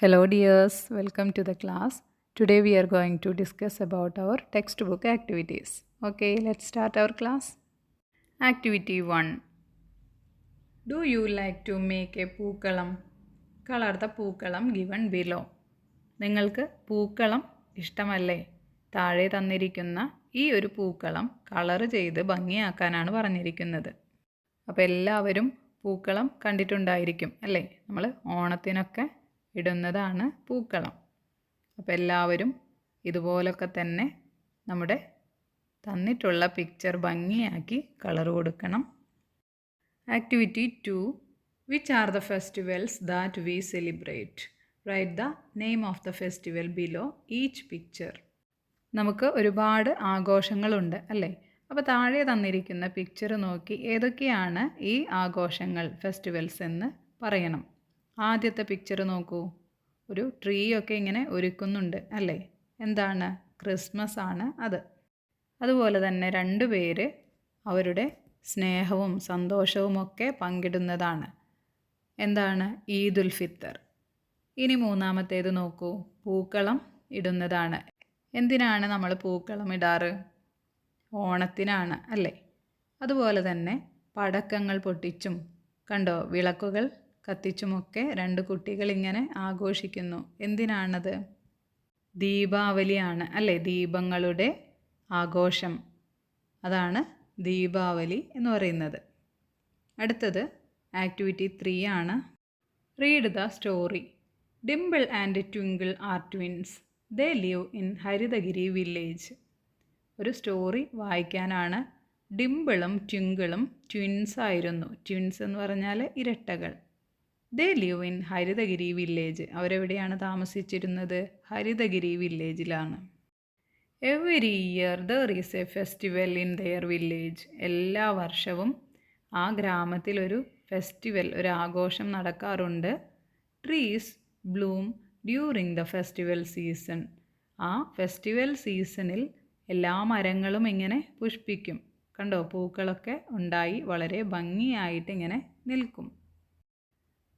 Hello dears, welcome to the class. Today we are going to discuss about our textbook activities. Okay, let's start our class. Activity 1. Do you like to make a പൂക്കളം? Color the പൂക്കളം given below. നിങ്ങൾക്ക് പൂക്കളം ഇഷ്ടമല്ലേ? താഴെ തന്നിരിക്കുന്ന ഈ ഒരു പൂക്കളം കളർ ചെയ്ത് ഭംഗിയാക്കാനാണ് പറഞ്ഞിരിക്കുന്നത്. അപ്പോൾ എല്ലാവരും പൂക്കളം കണ്ടിട്ടുണ്ടായിരിക്കും അല്ലേ? നമ്മൾ ഓണത്തിനൊക്കെ ഇടുന്നതാണ് പൂക്കളം. അപ്പോൾ എല്ലാവരും ഇതുപോലൊക്കെ തന്നെ നമ്മുടെ തന്നിട്ടുള്ള പിക്ചർ ഭംഗിയാക്കി കളർ കൊടുക്കണം. Activity 2. Which are the festivals that we celebrate? Write the name of the festival below each picture. നമുക്ക് ഒരുപാട് ആഘോഷങ്ങളുണ്ട് അല്ലേ? അപ്പോൾ താഴെ തന്നിരിക്കുന്ന പിക്ചർ നോക്കി ഏതൊക്കെയാണ് ഈ ആഘോഷങ്ങൾ ഫെസ്റ്റിവൽസ് എന്ന് പറയണം. ആദ്യത്തെ പിക്ചർ നോക്കൂ. ഒരു ട്രീ ഒക്കെ ഇങ്ങനെ ഒരുക്കുന്നുണ്ട് അല്ലേ? എന്താണ്? ക്രിസ്മസ് ആണ് അത്. അതുപോലെ തന്നെ രണ്ടുപേര് അവരുടെ സ്നേഹവും സന്തോഷവും ഒക്കെ പങ്കിടുന്നതാണ്. എന്താണ്? ഈദുൽ ഫിത്തർ. ഇനി മൂന്നാമത്തേത് നോക്കൂ. പൂക്കളം ഇടുന്നതാണ്. എന്തിനാണ് നമ്മൾ പൂക്കളം ഇടാറ്? ഓണത്തിനാണ് അല്ലേ? അതുപോലെ തന്നെ പടക്കങ്ങൾ പൊട്ടിച്ചും കണ്ടോ വിളക്കുകൾ കത്തിച്ചുമൊക്കെ രണ്ട് കുട്ടികൾ ഇങ്ങനെ ആഘോഷിക്കുന്നു. എന്തിനാണത്? ദീപാവലിയാണ് അല്ലേ? ദീപങ്ങളുടെ ആഘോഷം, അതാണ് ദീപാവലി എന്ന് പറയുന്നത്. അടുത്തത് ആക്ടിവിറ്റി 3 ആണ്. Read the story. Dimple and Twinkle are twins. They live in Haritagiri village. ഒരു സ്റ്റോറി വായിക്കാനാണ്. ഡിംപിളും ട്വിങ്കിളും ട്വിൻസ് ആയിരുന്നു. ട്വിൻസ് എന്ന് പറഞ്ഞാൽ ഇരട്ടകൾ. They live in Haritagiri village. അവരെവിടെയാണ് താമസിച്ചിരുന്നത്? ഹരിതഗിരി വില്ലേജിലാണ്. Every year there is a festival in their village. എല്ലാ വർഷവും ആ ഗ്രാമത്തിൽ ഒരു ഫെസ്റ്റിവൽ, ഒരു ആഘോഷം നടക്കാറുണ്ട്. Trees bloom during the festival season. ആ ഫെസ്റ്റിവൽ സീസണിൽ എല്ലാ മരങ്ങളും ഇങ്ങനെ പുഷ്പിക്കും. കണ്ടോ? പൂക്കളൊക്കെ ഉണ്ടായി വളരെ ഭംഗിയായിട്ട് ഇങ്ങനെ നിൽക്കും.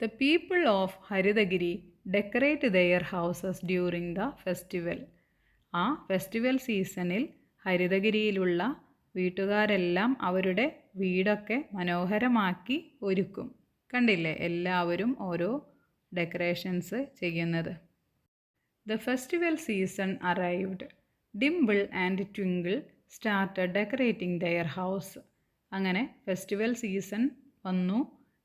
The people of ഹരിതഗിരി decorate their houses during the festival. ആ ഫെസ്റ്റിവൽ സീസണിൽ ഹരിതഗിരിയിലുള്ള വീട്ടുകാരെല്ലാം അവരുടെ വീടൊക്കെ മനോഹരമാക്കി ഒരുക്കും. കണ്ടില്ലേ? എല്ലാവരും ഓരോ ഡെക്കറേഷൻസ് ചെയ്യുന്നത്. The festival season arrived. Dimple and Twinkle started decorating their house. അങ്ങനെ ഫെസ്റ്റിവൽ സീസൺ വന്നു.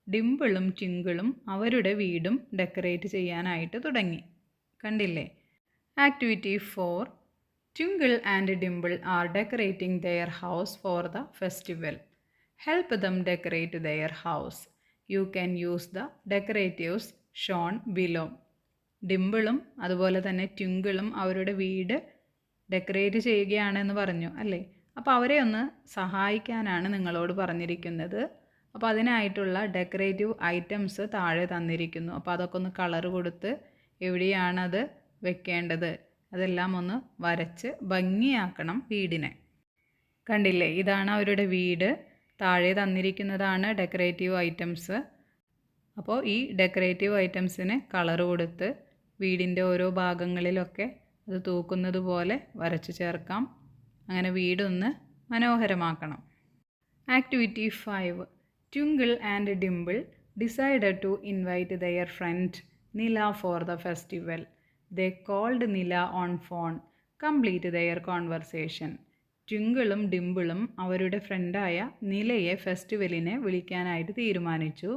ഡിംപിളും ട്വിങ്കിളും അവരുടെ വീടും ഡെക്കറേറ്റ് ചെയ്യാനായിട്ട് തുടങ്ങി. കണ്ടില്ലേ? Activity 4. Twinkle and Dimple are decorating their house for the festival. Help them decorate their house. You can use the decoratives shown below. ഡിംപിളും അതുപോലെ തന്നെ ട്വിങ്കിളും അവരുടെ വീട് ഡെക്കറേറ്റ് ചെയ്യുകയാണെന്ന് പറഞ്ഞു അല്ലേ? അപ്പോൾ അവരെ ഒന്ന് സഹായിക്കാനാണ് നിങ്ങളോട് പറഞ്ഞിരിക്കുന്നത്. അപ്പോൾ അതിനായിട്ടുള്ള ഡെക്കറേറ്റീവ് ഐറ്റംസ് താഴെ തന്നിരിക്കുന്നു. അപ്പോൾ അതൊക്കെ ഒന്ന് കളർ കൊടുത്ത് എവിടെയാണത് വെക്കേണ്ടത് അതെല്ലാം ഒന്ന് വരച്ച് ഭംഗിയാക്കണം വീടിനെ. കണ്ടില്ലേ? ഇതാണ് അവരുടെ വീട്. താഴെ തന്നിരിക്കുന്നതാണ് ഡെക്കറേറ്റീവ് ഐറ്റംസ്. അപ്പോൾ ഈ ഡെക്കറേറ്റീവ് ഐറ്റംസിന് കളർ കൊടുത്ത് വീടിൻ്റെ ഓരോ ഭാഗങ്ങളിലൊക്കെ അത് തൂക്കുന്നത് പോലെ വരച്ച് ചേർക്കാം. അങ്ങനെ വീടൊന്ന് മനോഹരമാക്കണം. Activity 5. Twinkle and Dimple decided to invite their friend Nila for the festival. They called Nila on phone. Complete their conversation. ട്വിങ്കിളും ഡിംപിളും അവരുടെ ഫ്രണ്ടായ നിലയെ ഫെസ്റ്റിവലിനെ വിളിക്കാനായിട്ട് തീരുമാനിച്ചു.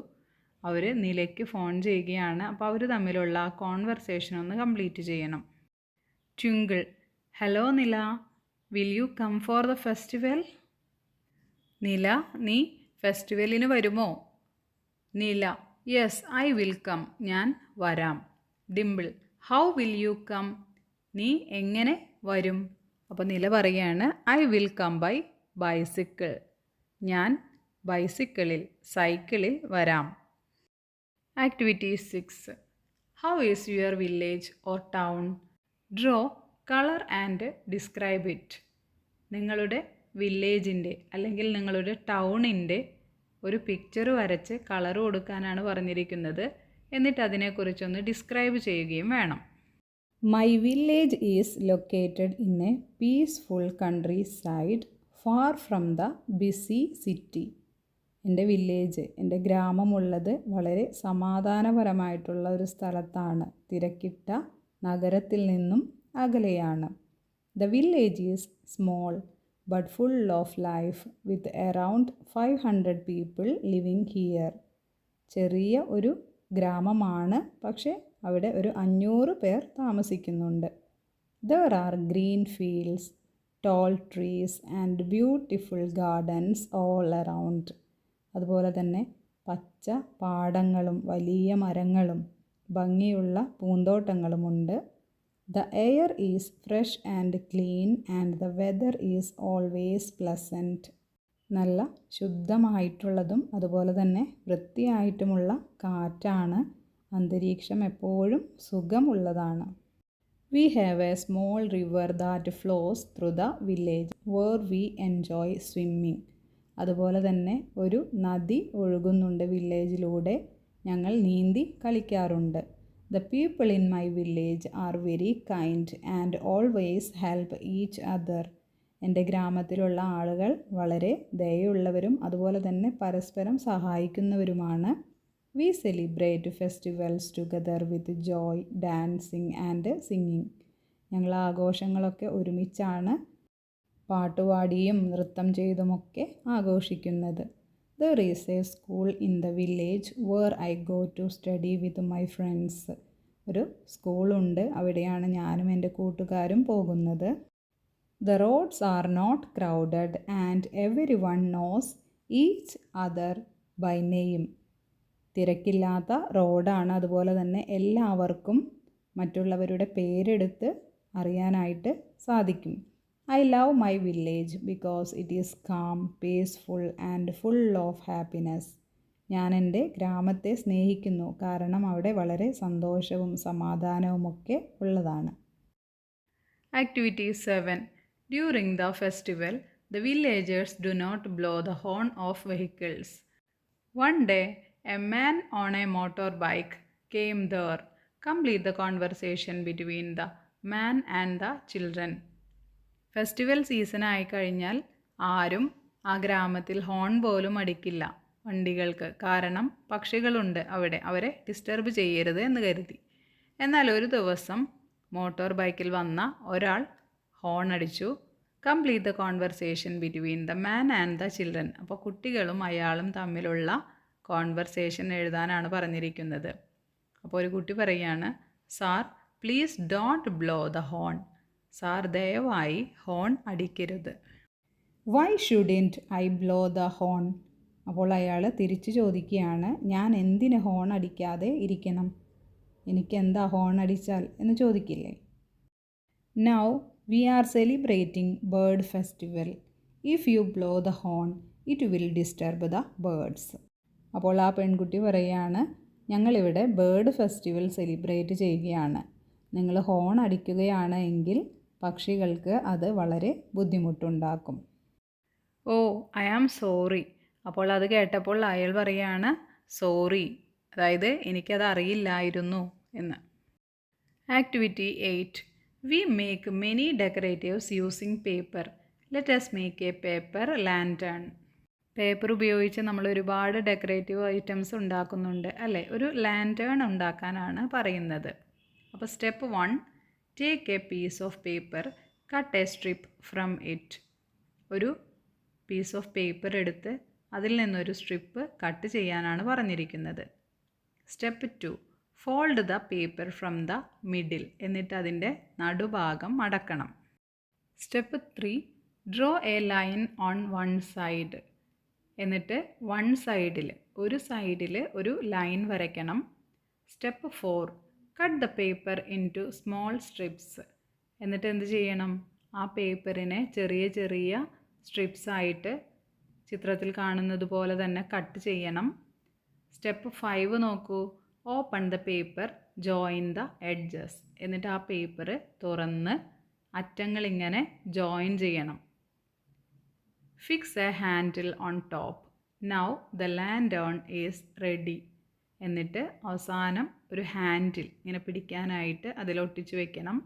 അവർ നിലയ്ക്ക് ഫോൺ ചെയ്യുകയാണ്. അപ്പോൾ അവർ തമ്മിലുള്ള ആ കോൺവെർസേഷൻ ഒന്ന് കംപ്ലീറ്റ് ചെയ്യണം. Twinkle: hello Nila, will you come for the festival? Nila, നീ ഫെസ്റ്റിവലിന് വരുമോ? നില: യെസ് ഐ വിൽ കം. ഞാൻ വരാം. Dimple: how will you come? നീ എങ്ങനെ വരും? അപ്പോൾ നില പറയുകയാണ്, I will come by bicycle. ഞാൻ ബൈസിക്കിളിൽ, സൈക്കിളിൽ വരാം. Activity 6. How is your village or town? Draw, colour and describe it. നിങ്ങളുടെ വില്ലേജിൻ്റെ അല്ലെങ്കിൽ നിങ്ങളുടെ ടൗണിൻ്റെ ഒരു പിക്ചർ വരച്ച് കളർ കൊടുക്കാനാണ് പറഞ്ഞിരിക്കുന്നത്. എന്നിട്ട് അതിനെക്കുറിച്ചൊന്ന് ഡിസ്ക്രൈബ് ചെയ്യുകയും വേണം. My village is located in a peaceful countryside far from the busy city. എൻ്റെ വില്ലേജ്, എൻ്റെ ഗ്രാമമുള്ളത് വളരെ സമാധാനപരമായിട്ടുള്ള ഒരു സ്ഥലത്താണ്, തിരക്കിട്ട നഗരത്തിൽ നിന്നും അകലെയാണ്. The village is small but full of life with around 500 people living here. ചെറിയ ഒരു ഗ്രാമമാണ്, പക്ഷേ അവിടെ ഒരു 500 പേർ താമസിക്കുന്നുണ്ട്. There are green fields, tall trees and beautiful gardens all around. അതുപോലെ തന്നെ പച്ച പാടങ്ങളും വലിയ മരങ്ങളും ഭംഗിയുള്ള പൂന്തോട്ടങ്ങളുമുണ്ട്. The air is fresh and clean and the weather is always pleasant. നല്ല ശുദ്ധമായിട്ടുള്ളതും അതുപോലെ തന്നെ വൃത്തിയായിട്ടുമുള്ള കാറ്റാണ്. അന്തരീക്ഷം എപ്പോഴും സുഖമുള്ളതാണ്. We have a small river that flows through the village where we enjoy swimming. അതുപോലെ തന്നെ ഒരു നദി ഒഴുകുന്നുണ്ട് വില്ലേജിലൂടെ, ഞങ്ങൾ നീന്തി കളിക്കാറുണ്ട്. The people in my village are very kind and always help each other. എൻ്റെ ഗ്രാമത്തിലുള്ള ആളുകൾ വളരെ ദയയുള്ളവരും അതുപോലെ തന്നെ പരസ്പരം സഹായിക്കുന്നവരുമാണ്. We celebrate festivals together with joy, dancing and singing. ഞങ്ങൾ ആഘോഷങ്ങളൊക്കെ ഒരുമിച്ചാണ് പാട്ടുപാടിയും നൃത്തം ചെയ്തുമൊക്കെ ആഘോഷിക്കുന്നത്. There is a school in the village where I go to study with my friends. ഒരു സ്കൂളുണ്ട്, അവിടെയാണ് ഞാനും എൻ്റെ കൂട്ടുകാരും പോകുന്നത്. The roads are not crowded and everyone knows each other by name. തിരക്കില്ലാത്ത റോഡാണ്, അതുപോലെ തന്നെ എല്ലാവർക്കും മറ്റുള്ളവരുടെ പേരെടുത്ത് അറിയാനായിട്ട് സാധിക്കും. I love my village because it is calm, peaceful and full of happiness. ഞാൻ എൻ്റെ ഗ്രാമത്തെ സ്നേഹിക്കുന്നു, കാരണം അവിടെ വളരെ സന്തോഷവും സമാധാനവുമൊക്കെ ഉള്ളതാണ്. Activity 7. During the festival, the villagers do not blow the horn of vehicles. One day, a man on a motorbike came there. Complete the conversation between the man and the children. Festival season ആയിക്കഴിഞ്ഞാൽ ആരും ആ ഗ്രാമത്തിൽ horn പോലും അടിക്കില്ല വണ്ടികൾക്ക്, കാരണം പക്ഷികളുണ്ട് അവിടെ, അവരെ ഡിസ്റ്റർബ് ചെയ്യരുത് എന്ന് കരുതി. എന്നാൽ ഒരു ദിവസം മോട്ടോർ ബൈക്കിൽ വന്ന ഒരാൾ ഹോൺ അടിച്ചു. Complete the conversation between the man and the children. അപ്പോൾ കുട്ടികളും അയാളും തമ്മിലുള്ള കോൺവെർസേഷൻ എഴുതാനാണ് പറഞ്ഞിരിക്കുന്നത്. അപ്പോൾ ഒരു കുട്ടി പറയുകയാണ്, sir please don't blow the horn. Sir ദയവായി ഹോൺ അടിക്കരുത്. Why shouldn't I blow the horn? അപ്പോൾ അയാൾ തിരിച്ചു ചോദിക്കുകയാണ്, ഞാൻ എന്തിന് ഹോൺ അടിക്കാതെ ഇരിക്കണം? എനിക്കെന്താ ഹോൺ അടിച്ചാൽ എന്ന് ചോദിക്കില്ലേ? Now we are celebrating bird festival. If you blow the horn, it will disturb the birds. അപ്പോൾ ആ പെൺകുട്ടി പറയുകയാണ്, ഞങ്ങളിവിടെ ബേർഡ് ഫെസ്റ്റിവൽ സെലിബ്രേറ്റ് ചെയ്യുകയാണ്. നിങ്ങൾ ഹോൺ അടിക്കുകയാണ് എങ്കിൽ പക്ഷികൾക്ക് അത് വളരെ ബുദ്ധിമുട്ടുണ്ടാക്കും. ഓ ഐ ആം സോറി. അപ്പോൾ അത് കേട്ടപ്പോൾ അയാൾ പറയുകയാണ് സോറി, അതായത് എനിക്കത് അറിയില്ലായിരുന്നു എന്ന്. Activity 8. We make many decoratives using paper. Let us make a paper lantern. Paper ഉപയോഗിച്ച് നമ്മൾ ഒരുപാട് ഡെക്കറേറ്റീവ് ഐറ്റംസ് ഉണ്ടാക്കുന്നുണ്ട് അല്ലേ? ഒരു ലാൻറ്റേൺ ഉണ്ടാക്കാനാണ് പറയുന്നത്. അപ്പോൾ step 1, take a piece of paper, cut a strip from it. ഒരു പീസ് ഓഫ് പേപ്പർ എടുത്ത് അതിൽ നിന്നൊരു സ്ട്രിപ്പ് കട്ട് ചെയ്യാനാണ് പറഞ്ഞിരിക്കുന്നത്. Step 2, fold the paper from the middle. എന്നിട്ട് അതിൻ്റെ നടുഭാഗം മടക്കണം. Step 3, draw a line on one side. എന്നിട്ട് ഒരു സൈഡിൽ ഒരു ലൈൻ വരയ്ക്കണം. Step 4, cut the paper into small strips. എന്നിട്ട് എന്ത് ചെയ്യണം? ആ പേപ്പറിനെ ചെറിയ ചെറിയ സ്ട്രിപ്സ് ആയിട്ട് ചിത്രത്തിൽ കാണുന്നത് പോലെ തന്നെ കട്ട് ചെയ്യണം. സ്റ്റെപ്പ് 5 നോക്കൂ, open the paper, join the edges. എന്നിട്ട് ആ പേപ്പർ തുറന്ന് അറ്റങ്ങളിങ്ങനെ ജോയിൻ ചെയ്യണം. Fix A handle on top. Now the lantern is ready. എന്നിട്ട് അവസാനം ഒരു ഹാൻഡിൽ ഇങ്ങനെ പിടിക്കാനായിട്ട് അതിലൊട്ടിച്ച് വെക്കണം.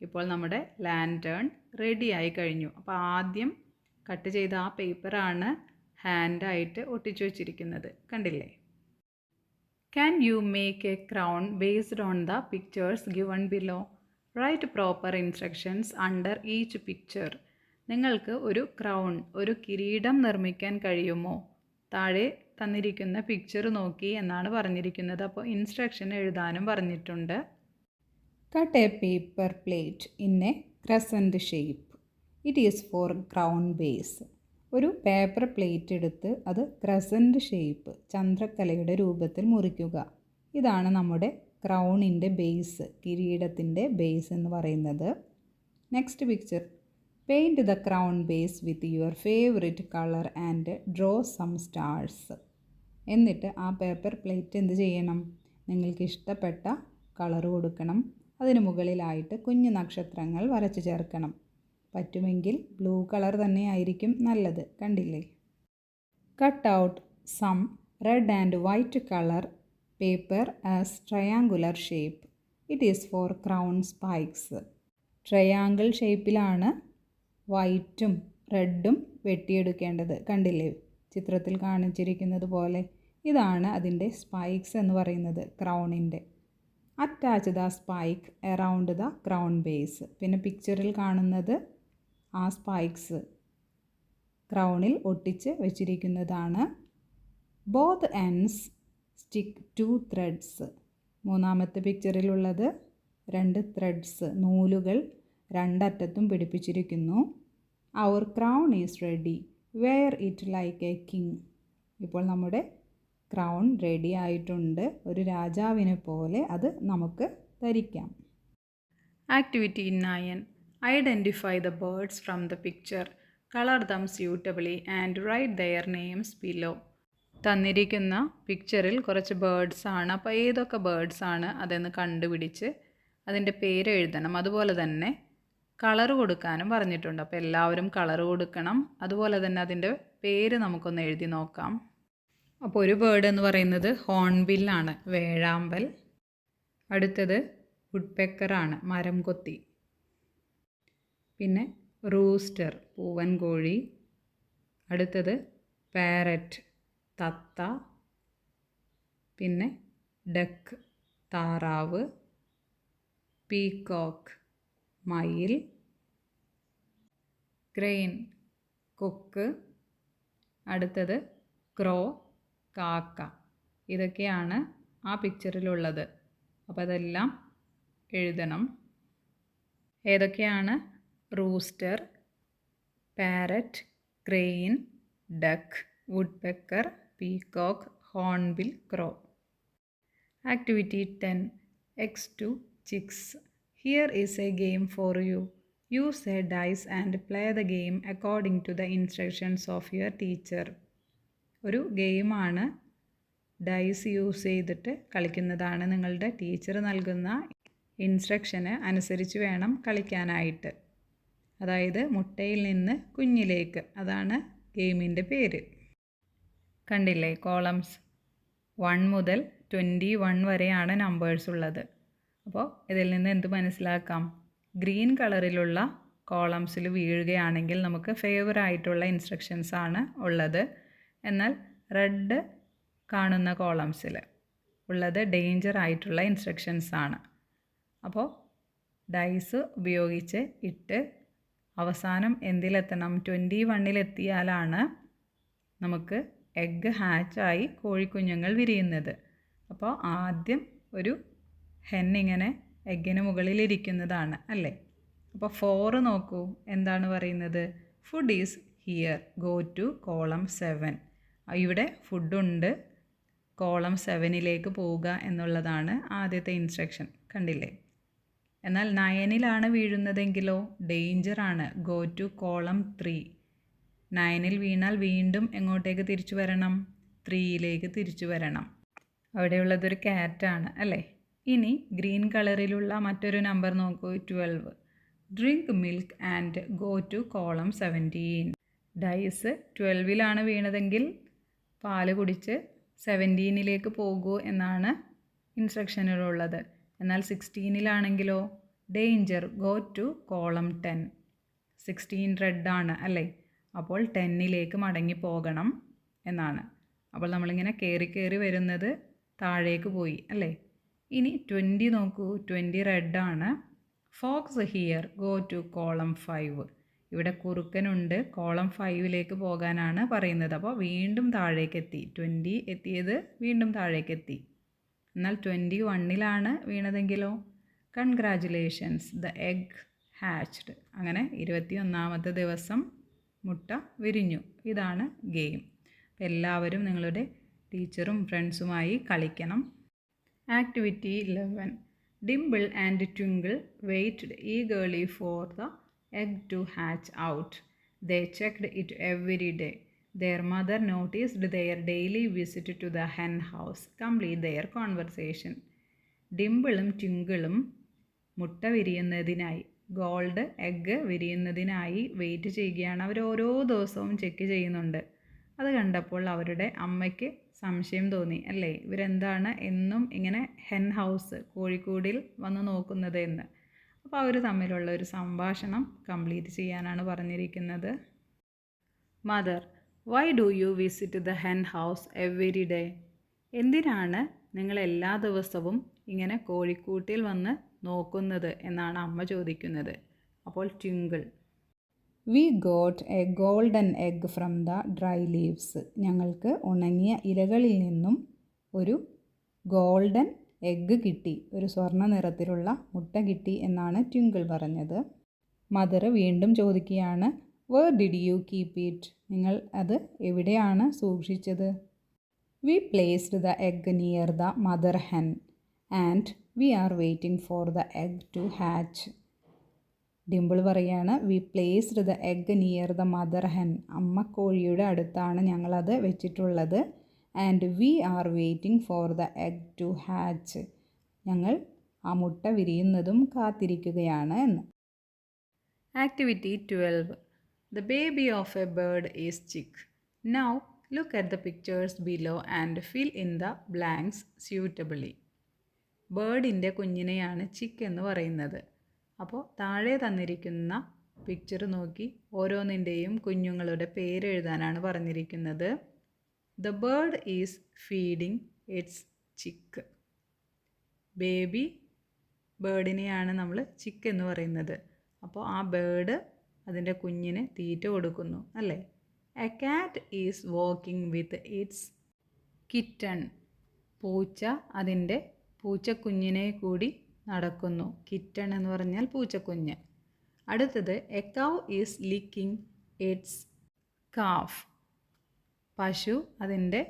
ഇപ്പോൾ നമ്മുടെ ലാൻറ്റേൺ റെഡിയായി കഴിഞ്ഞു. അപ്പോൾ ആദ്യം കട്ട് ചെയ്ത ആ പേപ്പറാണ് ഹാൻഡായിട്ട് ഒട്ടിച്ചു വെച്ചിരിക്കുന്നത്. കണ്ടില്ലേ? Can you make a crown based on the pictures given below? Write proper instructions under each picture. നിങ്ങൾക്ക് ഒരു ക്രൗൺ, ഒരു കിരീടം നിർമ്മിക്കാൻ കഴിയുമോ? താഴെ തന്നിരിക്കുന്ന പിക്ചർ നോക്കി എന്നാണ് പറഞ്ഞിരിക്കുന്നത്. അപ്പോൾ ഇൻസ്ട്രക്ഷൻ എഴുതാനും പറഞ്ഞിട്ടുണ്ട്. Cut a paper plate in a crescent shape. It is for crown base. ഒരു പേപ്പർ പ്ലേറ്റ് എടുത്ത് അത് ക്രസൻറ്റ് ഷേപ്പ്, ചന്ദ്രക്കലയുടെ രൂപത്തിൽ മുറിക്കുക. ഇതാണ് നമ്മുടെ ക്രൗണിൻ്റെ ബേസ്, കിരീടത്തിൻ്റെ ബേസ് എന്ന് പറയുന്നത്. Next picture. Paint the crown base with your favourite colour and draw some stars. എന്നിട്ട് ആ പേപ്പർ പ്ലേറ്റ് എന്ത് ചെയ്യണം? നിങ്ങൾക്ക് ഇഷ്ടപ്പെട്ട കളർ കൊടുക്കണം. അതിന് മുകളിലായിട്ട് കുഞ്ഞു നക്ഷത്രങ്ങൾ വരച്ചു ചേർക്കണം. പറ്റുമെങ്കിൽ ബ്ലൂ കളർ തന്നെ ആയിരിക്കും നല്ലത്. കണ്ടില്ലേ? Cut out some red and white colour paper as triangular shape. It is for crown spikes. Triangle ഷേപ്പിലാണ് വൈറ്റും റെഡും വെട്ടിയെടുക്കേണ്ടത്. കണ്ടില്ലേ? ചിത്രത്തിൽ കാണിച്ചിരിക്കുന്നത് പോലെ ഇതാണ് അതിൻ്റെ സ്പൈക്സ് എന്ന് പറയുന്നത്, ക്രൗണിൻ്റെ. Attach the spike around the crown base. പിന്നെ പിക്ചറിൽ കാണുന്നത് ആ സ്പൈക്സ് ക്രൗണിൽ ഒട്ടിച്ച് വെച്ചിരിക്കുന്നതാണ്. Both ends stick 2 threads. മൂന്നാമത്തെ പിക്ചറിലുള്ളത് 2 ത്രെഡ്സ്, നൂലുകൾ രണ്ടറ്റത്തും പിടിപ്പിച്ചിരിക്കുന്നു. Our crown is ready, wear it like a king. ഇപ്പോൾ നമ്മുടെ ക്രൗൺ റെഡി ആയിട്ടുണ്ട്. ഒരു രാജാവിനെ പോലെ അത് നമുക്ക് ധരിക്കാം. Activity 9. Identify the birds from the picture. Color them suitably and write their names below. തന്നിരിക്കുന്ന പിക്ചറിൽ കുറച്ച് ബേർഡ്സ് ആണ്. അപ്പോൾ ഏതൊക്കെ ബേർഡ്സ് ആണ് അതെന്ന് കണ്ടുപിടിച്ച് അതിൻ്റെ പേര് എഴുതണം. അതുപോലെ തന്നെ കളർ കൊടുക്കാനും പറഞ്ഞിട്ടുണ്ട്. അപ്പോൾ എല്ലാവരും കളർ കൊടുക്കണം. അതുപോലെ തന്നെ അതിൻ്റെ പേര് നമുക്കൊന്ന് എഴുതി നോക്കാം. അപ്പോൾ ഒരു ബേർഡ് എന്ന് പറയുന്നത് ഹോൺബില്ലാണ്, വേഴാമ്പൽ. അടുത്തത് വുഡ്പെക്കറാണ്, മരം കൊത്തി. പിന്നെ റൂസ്റ്റർ, പൂവൻ കോഴി. അടുത്തത് പാരറ്റ്, തത്ത. പിന്നെ ഡക്ക്, താറാവ്. പീകോക്ക്, മയിൽ. ക്രെയിൻ, കൊക്ക്. അടുത്തത് ക്രോ, കാക്ക. ഇതൊക്കെയാണ് ആ പിക്ചറിലുള്ളത്. അപ്പോൾ അതെല്ലാം എഴുതണം. ഏതൊക്കെയാണ്? Rooster, parrot, crane, duck, woodpecker, peacock, hornbill, crow. Activity 10. X2 chicks. Here is a game for you. Use a dice and play the game according to the instructions of your teacher. ഒരു ഗെയിമാണ്. Dyes use ചെയ്തിട്ട് കളിക്കുന്നതാണ്. നിങ്ങളുടെ teacher നൽകുന്ന ഇൻസ്ട്രക്ഷന് അനുസരിച്ച് വേണം കളിക്കാനായിട്ട്. അതായത് മുട്ടയിൽ നിന്ന് കുഞ്ഞിലേക്ക്, അതാണ് ഗെയിമിൻ്റെ പേര്. കണ്ടില്ലേ? കോളംസ് 1 മുതൽ 21 വരെയാണ് നമ്പേഴ്സ് ഉള്ളത്. അപ്പോൾ ഇതിൽ നിന്ന് എന്ത് മനസ്സിലാക്കാം? ഗ്രീൻ കളറിലുള്ള കോളംസിൽ വീഴുകയാണെങ്കിൽ നമുക്ക് ഫേവർ ആയിട്ടുള്ള ഇൻസ്ട്രക്ഷൻസ് ആണ് ഉള്ളത്. എന്നാൽ റെഡ് കാണുന്ന കോളംസിൽ ഉള്ളത് ഡേഞ്ചർ ആയിട്ടുള്ള ഇൻസ്ട്രക്ഷൻസ് ആണ്. അപ്പോൾ ഡൈസ് ഉപയോഗിച്ച് ഇട്ട് അവസാനം എന്തിലെത്തണം? 21-ലെത്തിയാലാണ് നമുക്ക് എഗ്ഗ് ഹാച്ചായി കോഴിക്കുഞ്ഞുങ്ങൾ വിരിയുന്നത്. അപ്പോൾ ആദ്യം ഒരു ഹെന്നിങ്ങനെ എഗ്ഗിന് മുകളിലിരിക്കുന്നതാണ് അല്ലേ? അപ്പോൾ 4 നോക്കൂ, എന്താണ് പറയുന്നത്? Food is here, go to column 7. ഇവിടെ ഫുഡുണ്ട്, കോളം 7ലേക്ക് പോവുക എന്നുള്ളതാണ് ആദ്യത്തെ ഇൻസ്ട്രക്ഷൻ. കണ്ടില്ലേ? എന്നാൽ 9-ലാണ് വീഴുന്നതെങ്കിലോ ഡേഞ്ചറാണ്, ഗോ ടു കോളം 3. 9-ൽ വീണാൽ വീണ്ടും എങ്ങോട്ടേക്ക് തിരിച്ചു വരണം? 3യിലേക്ക് തിരിച്ചു വരണം. അവിടെയുള്ളതൊരു ക്യാറ്റാണ് അല്ലേ? ഇനി ഗ്രീൻ കളറിലുള്ള മറ്റൊരു നമ്പർ നോക്കൂ, 12. Drink milk and go to column 17. Dice 12-ലാണ് വീണതെങ്കിൽ പാല് കുടിച്ച് 17ലേക്ക് പോകൂ എന്നാണ് ഇൻസ്ട്രക്ഷനിലുള്ളത്. എന്നാൽ 16ലാണെങ്കിലോ danger go to column 10. 16 red ആണ് അല്ലേ, അപ്പോൾ 10ലേക്ക് മടങ്ങി പോകണം എന്നാണ്. അപ്പോൾ നമ്മളിങ്ങനെ കയറി വരുന്നത് താഴേക്ക് പോയി അല്ലേ. ഇനി 20 നോക്കൂ, 20 റെഡ് ആണ്. Fox here go to column 5. ഇവിടെ കുറുക്കനുണ്ട്, കോളം 5ലേക്ക് പോകാനാണ് പറയുന്നത്. അപ്പോൾ വീണ്ടും താഴേക്കെത്തി, 20 എത്തിയത് വീണ്ടും താഴേക്കെത്തി. എന്നാൽ 21ലാണ് വീണതെങ്കിലോ കൺഗ്രാജുലേഷൻസ് ദ എഗ് ഹാച്ച്ഡ്. അങ്ങനെ 21ാമത്തെ ദിവസം മുട്ട വിരിഞ്ഞു. ഇതാണ് ഗെയിം. അപ്പോൾ എല്ലാവരും നിങ്ങളുടെ ടീച്ചറും ഫ്രണ്ട്സുമായി കളിക്കണം. Activity 11. Dimple and Twinkle waited eagerly for the egg to hatch out. They checked it every day. Their mother noticed their daily visit to the hen house. Complete their conversation. ഡിംപിളും ട്വിങ്കിളും മുട്ട വിരിയുന്നതിനായി, gold egg വിരിയുന്നതിനായി wait ചെയ്യുകയാണ്. അവർ ഓരോ ദിവസവും check ചെയ്യുന്നുണ്ട്. അത് കണ്ടപ്പോൾ അവരുടെ അമ്മയ്ക്ക് സംശയം തോന്നി അല്ലേ, ഇവരെന്താണ് എന്നും ഇങ്ങനെ ഹെൻ ഹൗസ് കോഴിക്കൂടിൽ വന്ന് നോക്കുന്നത് എന്ന്. അപ്പോൾ അവർ തമ്മിലുള്ള ഒരു സംഭാഷണം കംപ്ലീറ്റ് ചെയ്യാനാണ് പറഞ്ഞിരിക്കുന്നത്. Mother, why do you visit the hen house every day? എന്തിനാണ് നിങ്ങൾ എല്ലാ ദിവസവും ഇങ്ങനെ കോഴിക്കൂട്ടിൽ വന്ന് നോക്കുന്നത് എന്നാണ് അമ്മ ചോദിക്കുന്നത്. അപ്പോൾ twinkle, we got a golden egg from the dry leaves. ഞങ്ങൾക്ക് ഉണങ്ങിയ ഇലകളിൽ നിന്നും ഒരു ഗോൾഡൻ എഗ്ഗ് കിട്ടി, ഒരു സ്വർണ്ണ നിറത്തിലുള്ള മുട്ട കിട്ടി എന്നാണ് ട്വിങ്കിൾ പറഞ്ഞത്. മദർ വീണ്ടും ചോദിക്കുകയാണ്, where did you keep it? നിങ്ങൾ അത് എവിടെയാണ് സൂക്ഷിച്ചത്? We placed the egg near the mother hen and we are waiting for the egg to hatch. Dimple പറയാണ്, we placed the egg near the mother hen. അമ്മ കോഴിയുടെ അടുത്താണ് ഞങ്ങളത് വെച്ചിട്ടുള്ളത്. And we are waiting for the egg to hatch. ഞങ്ങൾ ആ മുട്ട വിരിയുന്നതും കാത്തിരിക്കുകയാണ് എന്ന്. Activity 12. The baby of a bird is chick. Now look at the pictures below and fill in the blanks suitably. ബേർഡിൻ്റെ കുഞ്ഞിനെയാണ് ചിക്ക് എന്ന് പറയുന്നത്. അപ്പോൾ താഴെ തന്നിരിക്കുന്ന പിക്ചർ നോക്കി ഓരോന്നിൻ്റെയും കുഞ്ഞുങ്ങളുടെ പേരെഴുതാനാണ് പറഞ്ഞിരിക്കുന്നത്. The bird is feeding its chick. Baby ബേർഡിനെയാണ് നമ്മൾ ചിക്ക് എന്ന് പറയുന്നത്. അപ്പോൾ ആ ബേർഡ് അതിൻ്റെ കുഞ്ഞിന് തീറ്റ കൊടുക്കുന്നു അല്ലേ. എ കാറ്റ് is walking with its kitten. പൂച്ച അതിൻ്റെ പൂച്ചക്കുഞ്ഞിനെ കൂടി നടക്കുന്നു. കിറ്റൺ എന്ന് പറഞ്ഞാൽ പൂച്ചക്കുഞ്ഞ്. അടുത്തത് a cow is licking its calf. പശു അതിൻ്റെ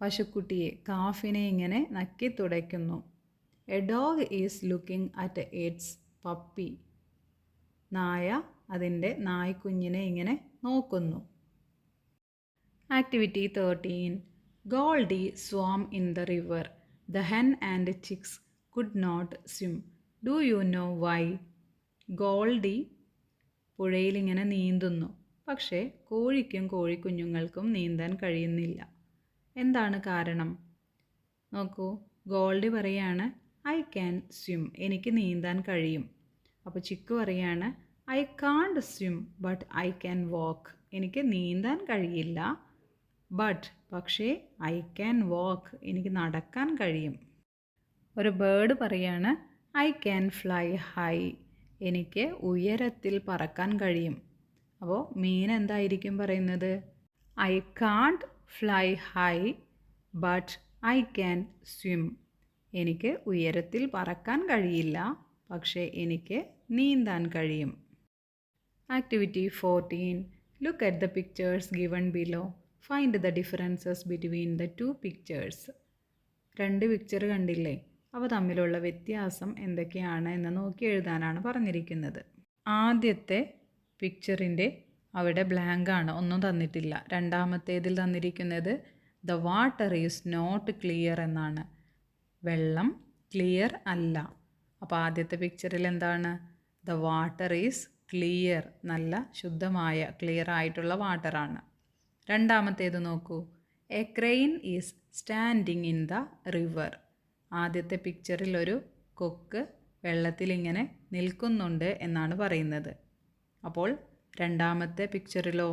പശുക്കുട്ടിയെ, കാഫിനെ ഇങ്ങനെ നക്കി തുടയ്ക്കുന്നു. A dog is looking at its puppy. നായ അതിൻ്റെ നായ്ക്കുഞ്ഞിനെ ഇങ്ങനെ നോക്കുന്നു. Activity 13. Goldie swam in the river. The hen and chicks could not swim. Do you know why? Goldie പുഴയിലിങ്ങനെ നീന്തുന്നു, പക്ഷേ കോഴിക്കും കോഴിക്കുഞ്ഞുങ്ങൾക്കും നീന്താൻ കഴിയുന്നില്ല. എന്താണ് കാരണം? നോക്കൂ, ഗോൾഡി പറയാണ് ഐ ക്യാൻ സ്വിം. എനിക്ക് നീന്താൻ കഴിയും. അപ്പോൾ ചിക്ക് പറയാണ് I can't swim but I can വാക്ക്. എനിക്ക് നീന്താൻ കഴിയില്ല, പക്ഷേ ഐ ക്യാൻ വാക്ക്. എനിക്ക് നടക്കാൻ കഴിയും. ഒരു ബേർഡ് പറയാണ് ഐ ക്യാൻ ഫ്ലൈ ഹൈ. എനിക്ക് ഉയരത്തിൽ പറക്കാൻ കഴിയും. അപ്പോൾ മീൻ എന്തായിരിക്കും പറയുന്നത്? I can't fly high but I can swim. എനിക്ക് ഉയരത്തിൽ പറക്കാൻ കഴിയില്ല, പക്ഷേ എനിക്ക് നീന്താൻ കഴിയും. Activity 14. Look at the pictures given below. Find the differences between the two pictures. 2 picture കണ്ടില്ലേ? അവ തമ്മിലുള്ള വ്യത്യാസം എന്തൊക്കെയാണ് എന്ന് നോക്കി എഴുതാനാണ് പറഞ്ഞിരിക്കുന്നത്. ആദ്യത്തെ പിക്ചറിൻ്റെ അവിടെ ബ്ലാങ്ക് ആണ്, ഒന്നും തന്നിട്ടില്ല. രണ്ടാമത്തേതിൽ തന്നിരിക്കുന്നത് the water is not clear എന്നാണ്. വെള്ളം ക്ലിയർ അല്ല. അപ്പോൾ ആദ്യത്തെ പിക്ചറിൽ എന്താണ്? ദ വാട്ടർ ഈസ് ക്ലിയർ, നല്ല ശുദ്ധമായ ക്ലിയർ ആയിട്ടുള്ള വാട്ടറാണ്. രണ്ടാമത്തേത് നോക്കൂ, A crane is standing in the river. ആദ്യത്തെ പിക്ചറിൽ ഒരു കൊക്ക് വെള്ളത്തിലിങ്ങനെ നിൽക്കുന്നുണ്ട് എന്നാണ് പറയുന്നത്. അപ്പോൾ രണ്ടാമത്തെ പിക്ചറിലോ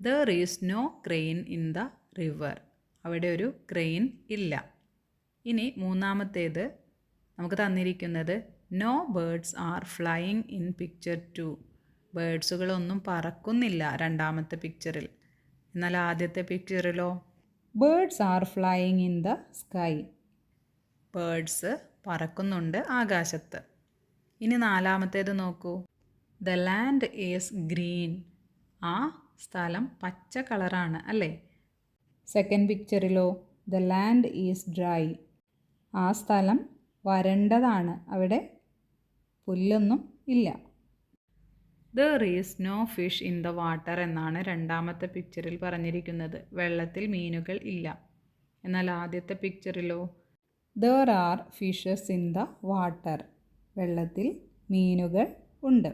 there is no crane in the river. അവിടെ ഒരു ക്രെയിൻ ഇല്ല. ഇനി മൂന്നാമത്തേത് നമുക്ക് തന്നിരിക്കുന്നത് no birds are flying in picture 2. ബേർഡ്സുകളൊന്നും പറക്കുന്നില്ല രണ്ടാമത്തെ പിക്ചറിൽ. എന്നാൽ ആദ്യത്തെ പിക്ചറിലോ birds are flying in the sky. Birds പറക്കുന്നുണ്ട് ആകാശത്ത്. ഇനി നാലാമത്തേത് നോക്കൂ. The land is green. ആ സ്ഥലം പച്ച കളറാണ് അല്ലേ? സെക്കൻഡ് പിക്ചറിലോ ദ ലാൻഡ് ഈസ് ഡ്രൈ. ആ സ്ഥലം വരണ്ടതാണ്, അവിടെ പുല്ലൊന്നും ഇല്ല. There is no fish in the water എന്നാണ് രണ്ടാമത്തെ പിക്ചറിൽ പറഞ്ഞിരിക്കുന്നത്. വെള്ളത്തിൽ മീനുകൾ ഇല്ല. എന്നാൽ ആദ്യത്തെ പിക്ചറിലോ there are fishes in the water. വെള്ളത്തിൽ മീനുകൾ ഉണ്ട്.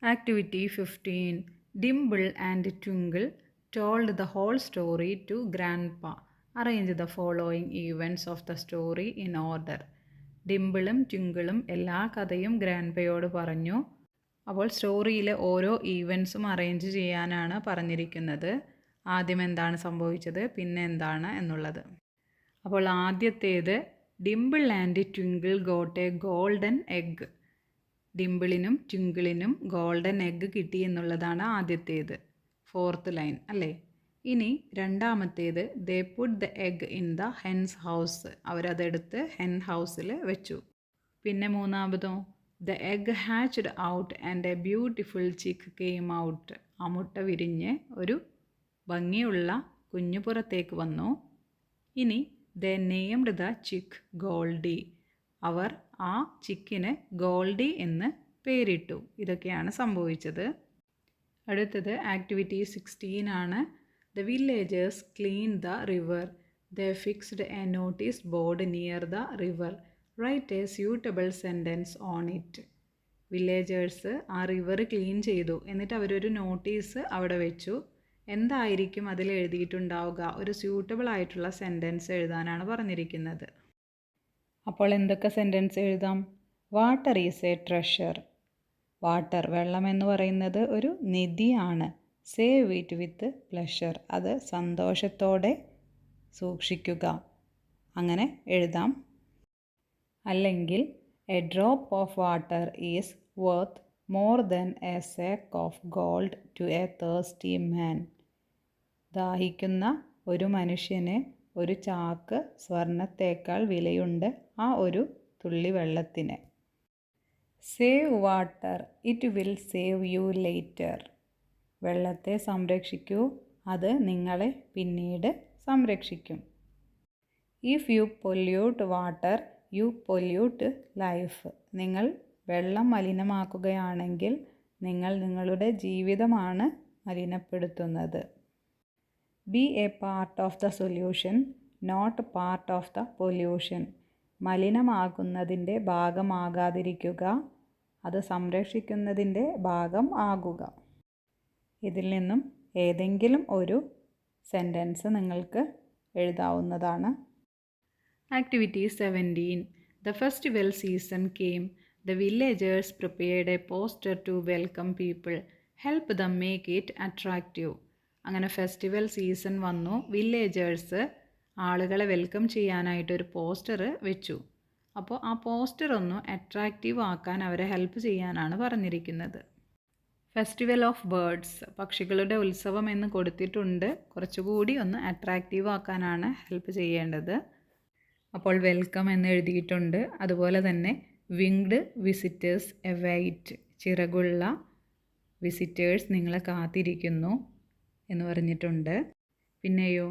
Activity 15. Dimple and Twinkle told the whole story to grandpa. Arrange the following events of the story in order. ഡിംപിളും ട്വിങ്കിളും എല്ലാ കഥയും ഗ്രാൻഡ്പയോട് പറഞ്ഞു. അപ്പോൾ സ്റ്റോറിയിലെ ഓരോ ഈവൻറ്റ്സും അറേഞ്ച് ചെയ്യാനാണ് പറഞ്ഞിരിക്കുന്നത്. ആദ്യം എന്താണ് സംഭവിച്ചത്, പിന്നെ എന്താണ് എന്നുള്ളത്. അപ്പോൾ ആദ്യത്തേത് Dimple and Twinkle got a golden egg. ഡിംപിളിനും ട്വിങ്കിളിനും ഗോൾഡൻ എഗ്ഗ് കിട്ടി എന്നുള്ളതാണ് ആദ്യത്തേത്. 4th ലൈൻ അല്ലേ? ഇനി രണ്ടാമത്തേത് they put the egg in the hen's house. അവരതെടുത്ത് ഹെൻ ഹൗസിൽ വെച്ചു. പിന്നെ മൂന്നാമതോ the egg hatched out and a beautiful chick came out. ആ മുട്ട വിരിഞ്ഞ് ഒരു ഭംഗിയുള്ള കുഞ്ഞു പുറത്തേക്ക് വന്നു. ഇനി they named the chick Goldie. അവർ ആ ചിക്കിന് ഗോൾഡി എന്ന് പേരിട്ടു. ഇതൊക്കെയാണ് സംഭവിച്ചത്. അടുത്തത് ആക്ടിവിറ്റി 16 ആണ്. The villagers clean the river. They fixed A notice board near the river. Write a suitable sentence on it. Villagers ആ റിവർ ക്ലീൻ ചെയ്തു. എന്നിട്ട് അവരൊരു നോട്ടീസ് അവിടെ വെച്ചു. എന്തായിരിക്കും അതിൽ എഴുതിയിട്ടുണ്ടാവുക? ഒരു സ്യൂട്ടബിൾ ആയിട്ടുള്ള സെൻറ്റൻസ് എഴുതാനാണ് പറഞ്ഞിരിക്കുന്നത്. അപ്പോൾ എന്തൊക്കെ സെൻറ്റൻസ് എഴുതാം? Water is a treasure. Water, വെള്ളം എന്ന് പറയുന്നത് ഒരു നിധിയാണ്. Save it with pleasure. അത് സന്തോഷത്തോടെ സൂക്ഷിക്കുക. അങ്ങനെ എഴുതാം. അല്ലെങ്കിൽ a drop of water is worth more than a sack of gold to a thirsty man. ദാഹിക്കുന്ന ഒരു മനുഷ്യന് ഒരു ചാക്ക് സ്വർണത്തേക്കാൾ വിലയുണ്ട് ആ ഒരു തുള്ളി വെള്ളത്തിന്. Save water, it will save you later. വെള്ളത്തെ സംരക്ഷിക്കൂ, അത് നിങ്ങളെ പിന്നീട് സംരക്ഷിക്കും. If you pollute water you pollute life. നിങ്ങൾ വെള്ളം മലിനമാക്കുകയാണെങ്കിൽ നിങ്ങൾ നിങ്ങളുടെ ജീവിതമാണ് മലിനപ്പെടുത്തുന്നത്. Be a part of the solution not part of the pollution. മലിനമാകുന്നതിൻ്റെ ഭാഗമാകാതിരിക്കുക, അത് സംരക്ഷിക്കുന്നതിൻ്റെ ഭാഗം ആകുക. ഇതിൽ നിന്നും ഏതെങ്കിലും ഒരു സെൻറ്റൻസ് നിങ്ങൾക്ക് എഴുതാവുന്നതാണ്. Activity 17. The festival season came. The villagers prepared a poster to welcome people. Help them make it attractive. അങ്ങനെ ഫെസ്റ്റിവൽ സീസൺ വന്നു. വില്ലേജേഴ്സ് ആളുകളെ വെൽക്കം ചെയ്യാനായിട്ടൊരു പോസ്റ്റർ വെച്ചു. അപ്പോൾ ആ പോസ്റ്റർ ഒന്ന് അട്രാക്റ്റീവ് ആക്കാൻ അവരെ ഹെൽപ്പ് ചെയ്യാനാണ് പറഞ്ഞിരിക്കുന്നത്. ഫെസ്റ്റിവൽ ഓഫ് ബേർഡ്സ്, പക്ഷികളുടെ ഉത്സവം എന്ന് കൊടുത്തിട്ടുണ്ട്. കുറച്ചുകൂടി ഒന്ന് അട്രാക്റ്റീവ് ആക്കാനാണ് ഹെൽപ്പ് ചെയ്യേണ്ടത്. അപ്പോൾ വെൽക്കം എന്ന് എഴുതിയിട്ടുണ്ട്. അതുപോലെ തന്നെ വിങ്ഡ് വിസിറ്റേഴ്സ് എവൈറ്റ്. ചിറകുള്ള വിസിറ്റേഴ്സ് നിങ്ങളെ കാത്തിരിക്കുന്നു എന്ന് പറഞ്ഞിട്ടുണ്ട്. പിന്നെയോ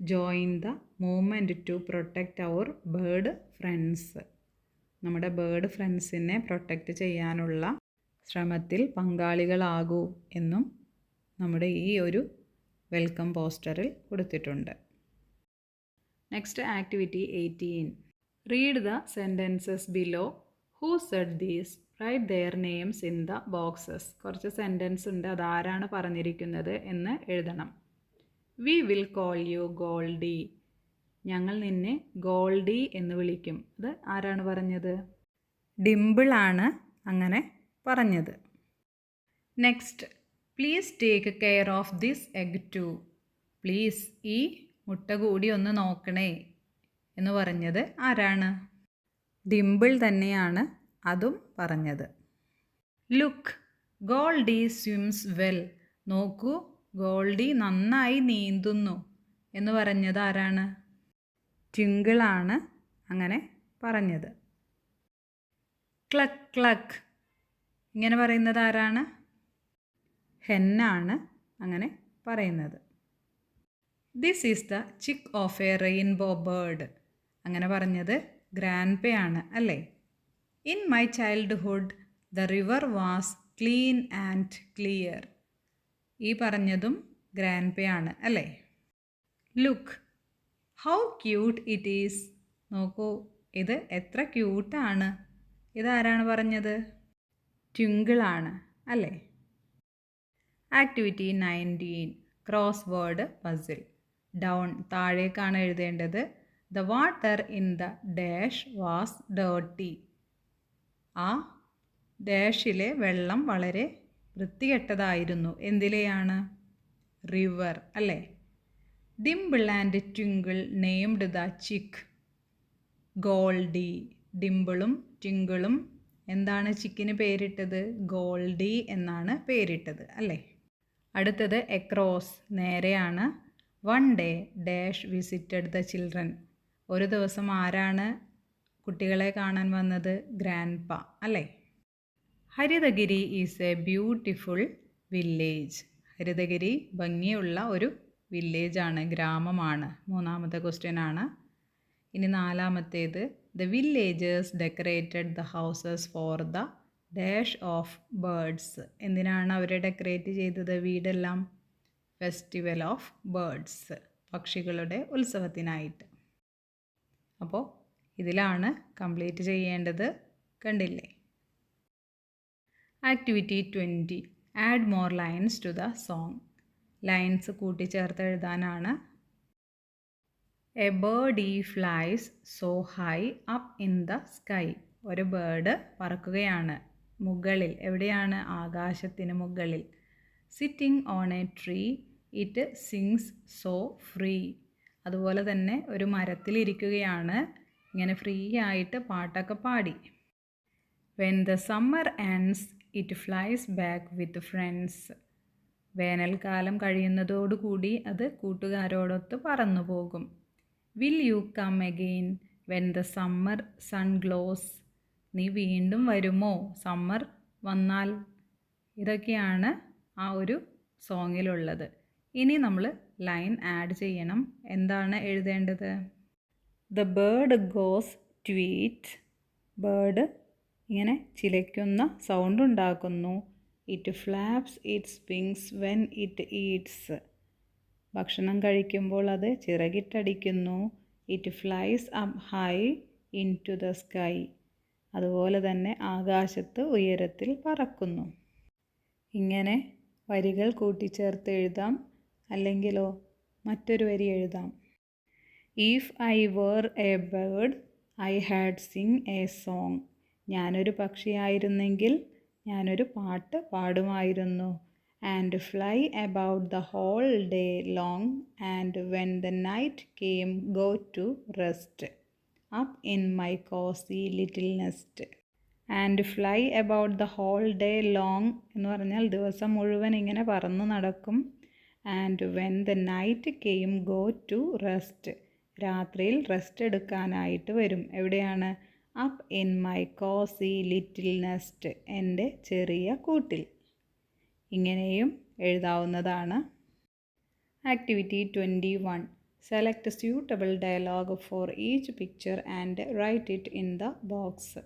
join the movement to protect our bird friends. നമ്മുടെ ബേർഡ് ഫ്രണ്ട്സിനെ പ്രൊട്ടക്റ്റ് ചെയ്യാനുള്ള ശ്രമത്തിൽ പങ്കാളികളാകൂ എന്നും നമ്മുടെ ഈ ഒരു വെൽക്കം പോസ്റ്ററിൽ കൊടുത്തിട്ടുണ്ട്. Next activity 18. Read the sentences below. Who said these? Write their names in the boxes. കുറച്ച് സെൻറ്റൻസ് ഉണ്ട്, അതാരാണ് പറഞ്ഞിരിക്കുന്നത് എന്ന് എഴുതണം. We will call you Goldie. ഞങ്ങൾ നിന്നെ ഗോൾഡി എന്ന് വിളിക്കും. അത് ആരാണ് പറഞ്ഞത്? ഡിംപിളാണ് അങ്ങനെ പറഞ്ഞത്. Next, please take care of this egg too. Please, ഈ മുട്ട കൂടി ഒന്ന് നോക്കണേ എന്ന് പറഞ്ഞത് ആരാണ്? ഡിംപിൾ തന്നെയാണ് അതും പറഞ്ഞത്. Look, Goldie swims well. നോക്കൂ, ഗോൾഡി നന്നായി നീന്തുന്നു എന്ന് പറഞ്ഞത് ആരാണ്? ട്വിങ്കിളാണ് അങ്ങനെ പറഞ്ഞത്. ക്ലക്ക് ക്ലക്ക് ഇങ്ങനെ പറയുന്നത് ആരാണ്? ഹെന്നാണ് അങ്ങനെ പറയുന്നത്. This is the chick of a rainbow bird. അങ്ങനെ പറഞ്ഞത് ഗ്രാൻഡ്പയാണ് അല്ലേ? In my childhood the river was clean and clear. ഈ പറഞ്ഞതും ഗ്രാൻഡ്പയാണ് അല്ലേ? Look, how cute it is. നോക്കൂ, ഇത് എത്ര ക്യൂട്ടാണ്. ഇതാരാണ് പറഞ്ഞത്? ട്വിങ്കിളാണ് അല്ലേ? Activity 19, crossword puzzle. Down, താഴേക്കാണ് എഴുതേണ്ടത്. The water in the dash was dirty. ആ ഡാഷിലെ വെള്ളം വളരെ വൃത്തികെട്ടതായിരുന്നു. എന്തിലെയാണ്? റിവർ അല്ലേ? Dimple and Twinkle named the chick Goldy. ഡിംപിളും ട്വിങ്കിളും എന്താണ് ചിക്കിന് പേരിട്ടത്? ഗോൾഡി എന്നാണ് പേരിട്ടത് അല്ലേ? അടുത്തത് എക്രോസ്, നേരെയാണ്. One day dash visited the children. ഒരു ദിവസം ആരാണ് കുട്ടികളെ കാണാൻ വന്നത്? ഗ്രാൻഡ്പ അല്ലേ? ഹരിതഗിരി ഈസ് എ ബ്യൂട്ടിഫുൾ വില്ലേജ്. ഹരിതഗിരി ഭംഗിയുള്ള ഒരു വില്ലേജാണ്, ഗ്രാമമാണ്. മൂന്നാമത്തെ ക്വസ്റ്റ്യൻ ആണ്. ഇനി നാലാമത്തേത്, the villagers decorated the houses for the dash of birds. എന്തിനാണ് അവർ ഡെക്കറേറ്റ് ചെയ്തത് വീടെല്ലാം? ഫെസ്റ്റിവൽ ഓഫ് ബേർഡ്സ്, പക്ഷികളുടെ ഉത്സവത്തിനായിട്ട്. അപ്പോൾ ഇതിലാണ് കംപ്ലീറ്റ് ചെയ്യേണ്ടത്. കണ്ടില്ലേ? Activity 20, add more lines to the song. Lines കൂട്ടിച്ചേർത്ത് എഴുതാനാണ്. A birdie flies so high up in the sky. ഒരു ബേർഡ് പറക്കുകയാണ് മുകളിൽ. എവിടെയാണ്? ആകാശത്തിന് മുകളിൽ. Sitting on a tree it sings so free. അതുപോലെ തന്നെ ഒരു മരത്തിലിരിക്കുകയാണ്, ഇങ്ങനെ ഫ്രീ ആയിട്ട് പാട്ടൊക്കെ പാടി. When the summer ends it flies back with friends. വേനൽക്കാലം കഴിയുന്നതോടുകൂടി അത് കൂട്ടുകാരോടൊത്ത് പറന്നു പോകും. Will you come again when the summer sun glows. നീ വീണ്ടും വരുമോ സമ്മർ വന്നാൽ? ഇതൊക്കെയാണ് ആ ഒരു സോങ്ങിലുള്ളത്. ഇനി നമ്മൾ ലൈൻ ആഡ് ചെയ്യണം. എന്താണ് എഴുതേണ്ടത്? The bird goes tweet. Bird ഇങ്ങനെ ചിലയ്ക്കുന്ന സൗണ്ട് ഉണ്ടാക്കുന്നു. It flaps its wings when it eats. ഭക്ഷണം കഴിക്കുമ്പോൾ അത് ചിറകിട്ടടിക്കുന്നു. It flies up high into the sky. അതുപോലെ തന്നെ ആകാശത്ത് ഉയരത്തിൽ പറക്കുന്നു. ഇങ്ങനെ വരികൾ കൂട്ടിച്ചേർത്ത് എഴുതാം, അല്ലെങ്കിലോ മറ്റൊരു വരി എഴുതാം. If I were a bird I had sing a song. ഞാനൊരു പക്ഷിയായിരുന്നെങ്കിൽ ഞാനൊരു പാട്ട് പാടുമായിരുന്നു. And fly about the whole day long and when the night came go to rest up in my cosy little nest. And fly about the whole day long എന്ന് പറഞ്ഞാൽ ദിവസം മുഴുവൻ ഇങ്ങനെ പറന്നു നടക്കും. And when the night came go to rest. രാത്രിയിൽ rest എടുക്കാനായിട്ട് വരും. എവിടെയാണ്? Up in my cosy little nest. എൻ്റെ ചെറിയ കൂട്ടിൽ. ഇങ്ങനെയും എഴുതാവുന്നതാണ്. Activity 21, select suitable dialogue for each picture and write it in the box.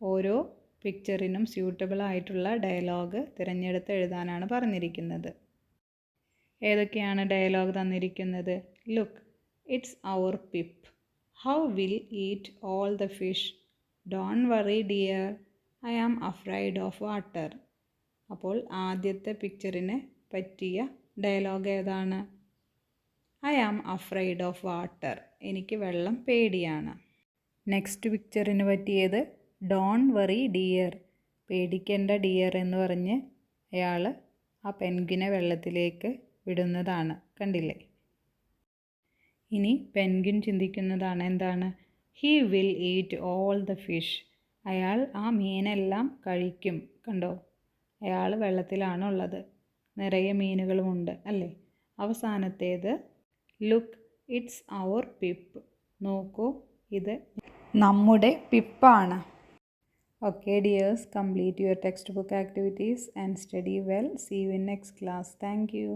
ഓരോ പിക്ചറിനും സ്യൂട്ടബിൾ ആയിട്ടുള്ള ഡയലോഗ് തിരഞ്ഞെടുത്ത് എഴുതാനാണ് പറഞ്ഞിരിക്കുന്നത്. ഏതൊക്കെയാണ് ഡയലോഗ് തന്നിരിക്കുന്നത്? Look, it's our Pip. How will eat all the fish. Don't worry dear, I am afraid of water. അപ്പോൾ ആദ്യത്തെ പിക്ചറിന് പറ്റിയ ഡയലോഗ് ഏതാണ്? I am afraid of water. എനിക്ക് വെള്ളം പേടിയാണ്. നെക്സ്റ്റ് പിക്ചറിന് പറ്റിയത് ഡോൺ വറി ഡിയർ. പേടിക്കേണ്ട ഡിയർ എന്ന് പറഞ്ഞ് അയാൾ ആ പെൻഗ്വിനെ വെള്ളത്തിലേക്ക് വിടുന്നതാണ്. കണ്ടില്ലേ? ഇനി പെൻഗ്വിൻ ചിന്തിക്കുന്നതാണ് എന്താണ്? He will eat all the fish. അയാൾ ആ മീനെല്ലാം കഴിക്കും. കണ്ടോ? അയാൾ വെള്ളത്തിലാണുള്ളത്, നിറയെ മീനുകളുമുണ്ട് അല്ലേ? അവസാനത്തേത് ലുക്ക് ഇറ്റ്സ് അവർ പിപ്പ്. നോക്കൂ, ഇത് നമ്മുടെ പിപ്പാണ്. Okay dears, complete your textbook activities and study well. See you in next class. Thank you.